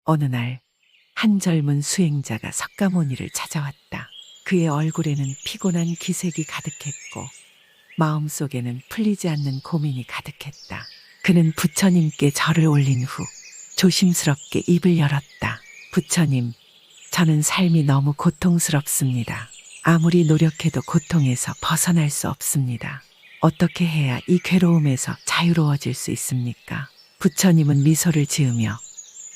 어느 날 한 젊은 수행자가 석가모니를 찾아왔다. 그의 얼굴에는 피곤한 기색이 가득했고 마음속에는 풀리지 않는 고민이 가득했다. 그는 부처님께 절을 올린 후 조심스럽게 입을 열었다. 부처님, 저는 삶이 너무 고통스럽습니다. 아무리 노력해도 고통에서 벗어날 수 없습니다. 어떻게 해야 이 괴로움에서 자유로워질 수 있습니까? 부처님은 미소를 지으며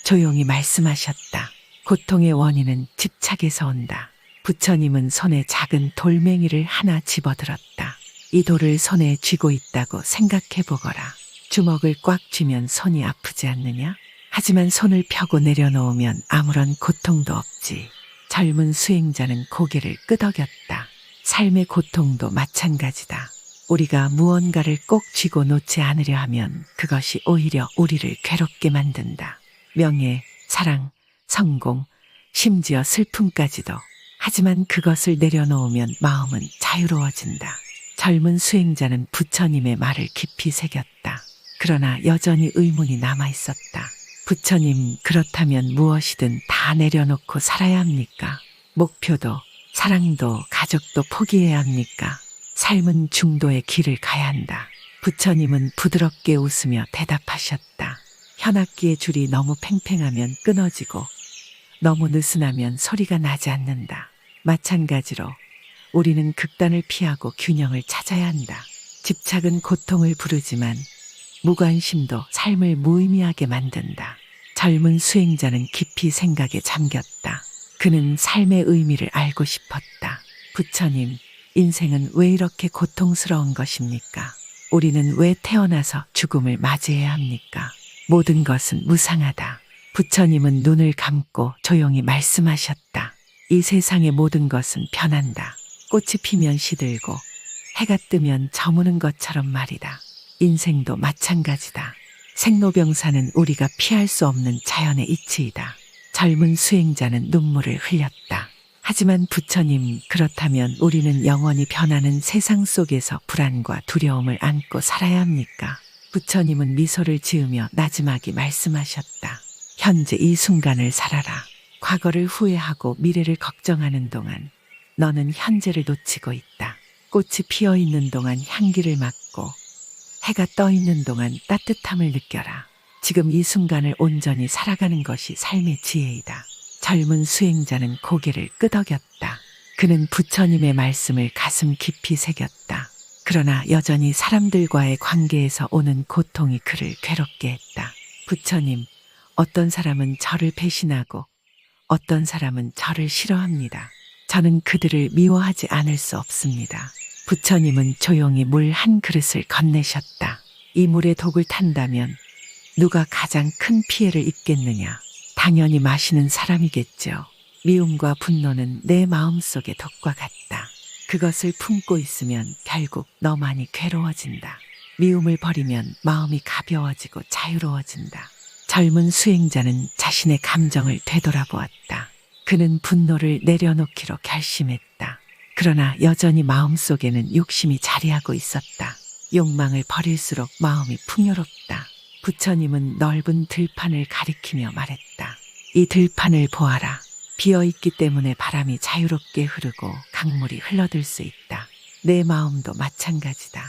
조용히 말씀하셨다. 고통의 원인은 집착에서 온다. 부처님은 손에 작은 돌멩이를 하나 집어들었다. 이 돌을 손에 쥐고 있다고 생각해 보거라. 주먹을 꽉 쥐면 손이 아프지 않느냐? 하지만 손을 펴고 내려놓으면 아무런 고통도 없지. 젊은 수행자는 고개를 끄덕였다. 삶의 고통도 마찬가지다. 우리가 무언가를 꼭 쥐고 놓지 않으려 하면 그것이 오히려 우리를 괴롭게 만든다. 명예, 사랑, 성공, 심지어 슬픔까지도. 하지만 그것을 내려놓으면 마음은 자유로워진다. 젊은 수행자는 부처님의 말을 깊이 새겼다. 그러나 여전히 의문이 남아 있었다. 부처님, 그렇다면 무엇이든 다 내려놓고 살아야 합니까? 목표도, 사랑도, 가족도 포기해야 합니까? 삶은 중도의 길을 가야 한다. 부처님은 부드럽게 웃으며 대답하셨다. 현악기의 줄이 너무 팽팽하면 끊어지고 너무 느슨하면 소리가 나지 않는다. 마찬가지로 우리는 극단을 피하고 균형을 찾아야 한다. 집착은 고통을 부르지만 무관심도 삶을 무의미하게 만든다. 젊은 수행자는 깊이 생각에 잠겼다. 그는 삶의 의미를 알고 싶었다. 부처님, 인생은 왜 이렇게 고통스러운 것입니까? 우리는 왜 태어나서 죽음을 맞이해야 합니까? 모든 것은 무상하다. 부처님은 눈을 감고 조용히 말씀하셨다. 이 세상의 모든 것은 변한다. 꽃이 피면 시들고 해가 뜨면 저무는 것처럼 말이다. 인생도 마찬가지다. 생로병사는 우리가 피할 수 없는 자연의 이치이다. 젊은 수행자는 눈물을 흘렸다. 하지만 부처님, 그렇다면 우리는 영원히 변하는 세상 속에서 불안과 두려움을 안고 살아야 합니까? 부처님은 미소를 지으며 나지막이 말씀하셨다. 현재 이 순간을 살아라. 과거를 후회하고 미래를 걱정하는 동안 너는 현재를 놓치고 있다. 꽃이 피어 있는 동안 향기를 맡고 해가 떠 있는 동안 따뜻함을 느껴라. 지금 이 순간을 온전히 살아가는 것이 삶의 지혜이다. 젊은 수행자는 고개를 끄덕였다. 그는 부처님의 말씀을 가슴 깊이 새겼다. 그러나 여전히 사람들과의 관계에서 오는 고통이 그를 괴롭게 했다. 부처님, 어떤 사람은 저를 배신하고 어떤 사람은 저를 싫어합니다. 저는 그들을 미워하지 않을 수 없습니다. 부처님은 조용히 물 한 그릇을 건네셨다. 이 물에 독을 탄다면 누가 가장 큰 피해를 입겠느냐? 당연히 마시는 사람이겠죠. 미움과 분노는 내 마음속의 독과 같다. 그것을 품고 있으면 결국 너만이 괴로워진다. 미움을 버리면 마음이 가벼워지고 자유로워진다. 젊은 수행자는 자신의 감정을 되돌아보았다. 그는 분노를 내려놓기로 결심했다. 그러나 여전히 마음속에는 욕심이 자리하고 있었다. 욕망을 버릴수록 마음이 풍요롭다. 부처님은 넓은 들판을 가리키며 말했다. 이 들판을 보아라. 비어있기 때문에 바람이 자유롭게 흐르고 강물이 흘러들 수 있다. 내 마음도 마찬가지다.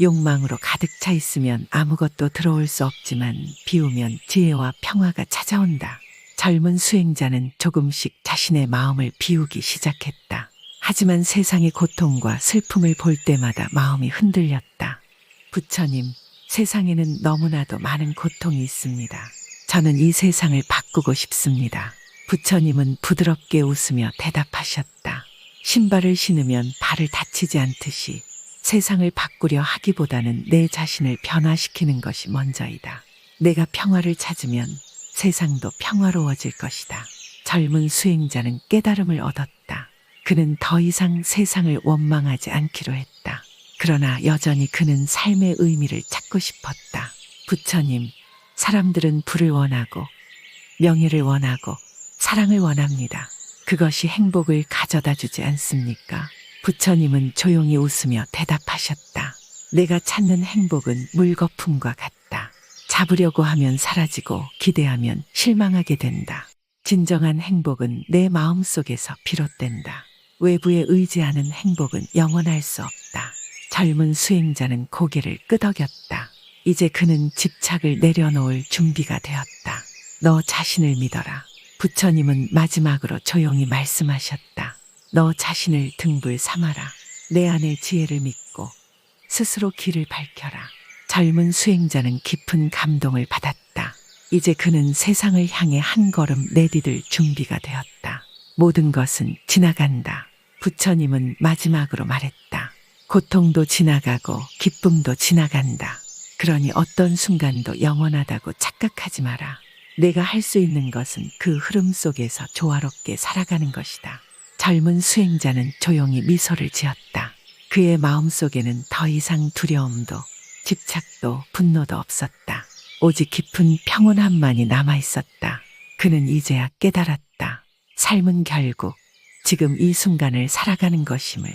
욕망으로 가득 차 있으면 아무것도 들어올 수 없지만 비우면 지혜와 평화가 찾아온다. 젊은 수행자는 조금씩 자신의 마음을 비우기 시작했다. 하지만 세상의 고통과 슬픔을 볼 때마다 마음이 흔들렸다. 부처님, 세상에는 너무나도 많은 고통이 있습니다. 저는 이 세상을 바꾸고 싶습니다. 부처님은 부드럽게 웃으며 대답하셨다. 신발을 신으면 발을 다치지 않듯이 세상을 바꾸려 하기보다는 내 자신을 변화시키는 것이 먼저이다. 내가 평화를 찾으면 세상도 평화로워질 것이다. 젊은 수행자는 깨달음을 얻었다. 그는 더 이상 세상을 원망하지 않기로 했다. 그러나 여전히 그는 삶의 의미를 찾고 싶었다. 부처님, 사람들은 부를 원하고 명예를 원하고 사랑을 원합니다. 그것이 행복을 가져다 주지 않습니까? 부처님은 조용히 웃으며 대답하셨다. 내가 찾는 행복은 물거품과 같다. 잡으려고 하면 사라지고 기대하면 실망하게 된다. 진정한 행복은 내 마음속에서 비롯된다. 외부에 의지하는 행복은 영원할 수 없다. 젊은 수행자는 고개를 끄덕였다. 이제 그는 집착을 내려놓을 준비가 되었다. 너 자신을 믿어라. 부처님은 마지막으로 조용히 말씀하셨다. 너 자신을 등불 삼아라. 내 안의 지혜를 믿고 스스로 길을 밝혀라. 젊은 수행자는 깊은 감동을 받았다. 이제 그는 세상을 향해 한 걸음 내디딜 준비가 되었다. 모든 것은 지나간다. 부처님은 마지막으로 말했다. 고통도 지나가고 기쁨도 지나간다. 그러니 어떤 순간도 영원하다고 착각하지 마라. 내가 할 수 있는 것은 그 흐름 속에서 조화롭게 살아가는 것이다. 젊은 수행자는 조용히 미소를 지었다. 그의 마음속에는 더 이상 두려움도 집착도 분노도 없었다. 오직 깊은 평온함만이 남아있었다. 그는 이제야 깨달았다. 삶은 결국 지금 이 순간을 살아가는 것임을.